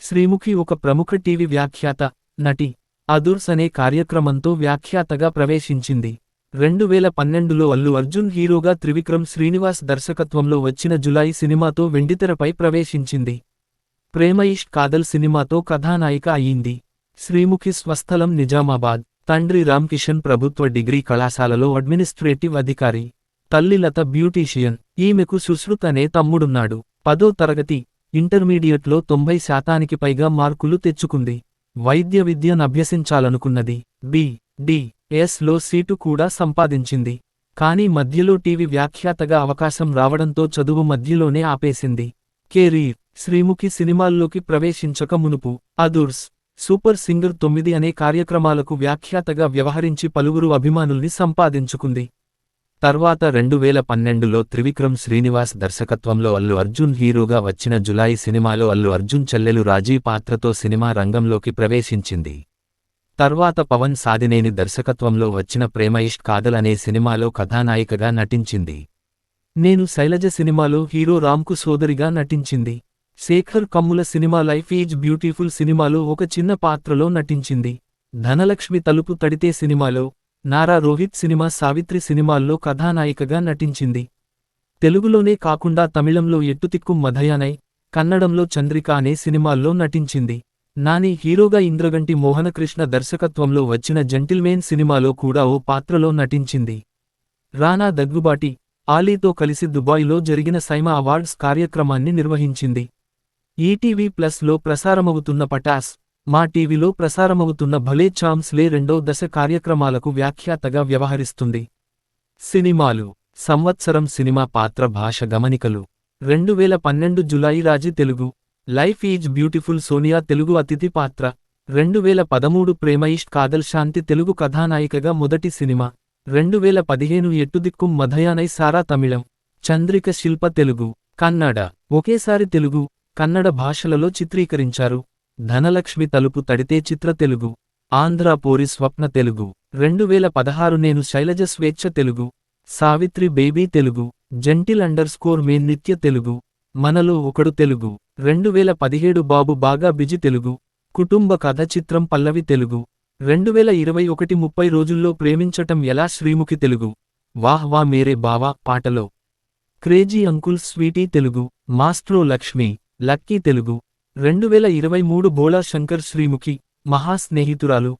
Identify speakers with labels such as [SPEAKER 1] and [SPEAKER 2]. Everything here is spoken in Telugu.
[SPEAKER 1] శ్రీముఖి ఒక ప్రముఖ టీవీ వ్యాఖ్యాత, నటి. అదుర్స్ అనే కార్యక్రమంతో వ్యాఖ్యాతగా ప్రవేశించింది. 2012లో అల్లు అర్జున్ హీరోగా త్రివిక్రమ్ శ్రీనివాస్ దర్శకత్వంలో వచ్చిన జులాయి సినిమాతో వెండితెరపై ప్రవేశించింది. ప్రేమ ఇష్క్ కాదల్ సినిమాతో కథానాయిక అయ్యింది. శ్రీముఖి స్వస్థలం నిజామాబాద్. తండ్రి రామ్కిషన్ ప్రభుత్వ డిగ్రీ కళాశాలలో అడ్మినిస్ట్రేటివ్ అధికారి. తల్లి లత బ్యూటీషియన్. ఈమెకు సుశ్రుత్ అనే తమ్ముడున్నాడు. 10వ తరగతి, ఇంటర్మీడియట్లో 90% పైగా మార్కులు తెచ్చుకుంది. వైద్య విద్యనభ్యసించాలనుకున్నది. బి.డి.ఎస్.లో సీటు కూడా సంపాదించింది. కానీ మధ్యలో టీవీ వ్యాఖ్యాతగా అవకాశం రావడంతో చదువు మధ్యలోనే ఆపేసింది. కెరీర్. శ్రీముఖి సినిమాల్లోకి ప్రవేశించక మునుపు అదుర్స్, సూపర్ సింగర్ 9 అనే కార్యక్రమాలకు వ్యాఖ్యాతగా వ్యవహరించి పలువురు అభిమానుల్ని సంపాదించుకుంది. తర్వాత 2012లో త్రివిక్రమ్ శ్రీనివాస్ దర్శకత్వంలో అల్లు అర్జున్ హీరోగా వచ్చిన జులాయి సినిమాలో అల్లు అర్జున్ చెల్లెలు రాజీ పాత్రతో సినిమా రంగంలోకి ప్రవేశించింది. తర్వాత పవన్ సాదినేని దర్శకత్వంలో వచ్చిన ప్రేమ ఇష్క్ కాదల్ అనే సినిమాలో కథానాయికగా నటించింది. నేను శైలజ సినిమాలో హీరో రామ్కు సోదరిగా నటించింది. శేఖర్ కమ్ముల సినిమా లైఫ్ ఈజ్ బ్యూటిఫుల్ సినిమాలో ఒక చిన్న పాత్రలో నటించింది. ధనలక్ష్మి తలుపు తడితే సినిమాలో, నారా రోహిత్ సినిమా సావిత్రి సినిమాల్లో కథానాయికగా నటించింది. తెలుగులోనే కాకుండా తమిళంలో ఎట్టుతిక్కు మధయానై, కన్నడంలో చంద్రిక అనే సినిమాల్లో నటించింది. నాని హీరోగా ఇంద్రగంటి మోహనకృష్ణ దర్శకత్వంలో వచ్చిన జెంటిల్మేన్ సినిమాలో కూడా ఓ పాత్రలో నటించింది. రానా దగ్గుబాటి, ఆలీతో కలిసి దుబాయ్లో జరిగిన సైమా అవార్డ్స్ కార్యక్రమాన్ని నిర్వహించింది. ఈటీవీ ప్లస్లో ప్రసారమవుతున్న పటాస్, మా టీవీలో ప్రసారమవుతున్న భలే ఛాన్స్ లే 2వ దశ కార్యక్రమాలకు వ్యాఖ్యాతగా వ్యవహరిస్తుంది. సినిమాలు. సంవత్సరం సినిమా పాత్ర భాష గమనికలు. 2012 Julayi Raji Telugu. Life is beautiful Sonia Telugu అతిథి పాత్ర. 2013 ప్రేమ ఇష్క్ కాదల్ శాంతి తెలుగు కథానాయికగా మొదటి సినిమా. 2015 ఎట్టుదిక్కుం మధయానై సారా తమిళం. చంద్రిక శిల్ప తెలుగు, కన్నడ. ఒకేసారి తెలుగు, కన్నడ భాషలలో చిత్రీకరించారు. ధనలక్ష్మి తలుపు తడితే చిత్ర తెలుగు. ఆంధ్ర పోరి స్వప్న తెలుగు. 2016 నేను శైలజ స్వేచ్ఛ తెలుగు. సావిత్రి బేబీ తెలుగు. జెంటిల్_మేన్ నిత్య తెలుగు. మనలో ఒకడు తెలుగు. 2017 బాబు బాగా బిజి తెలుగు. కుటుంబ కథ చిత్రం పల్లవి తెలుగు. 2021 30 రోజుల్లో ప్రేమించటం ఎలా శ్రీముఖి తెలుగు. వాహ్ వా మేరే బావా పాటలో. Crazy uncle Sweety Telugu. Maestro Lakshmi, lucky Telugu. 2023 Bhola Shankar Sreemukhi, మహా స్నేహితురాలు.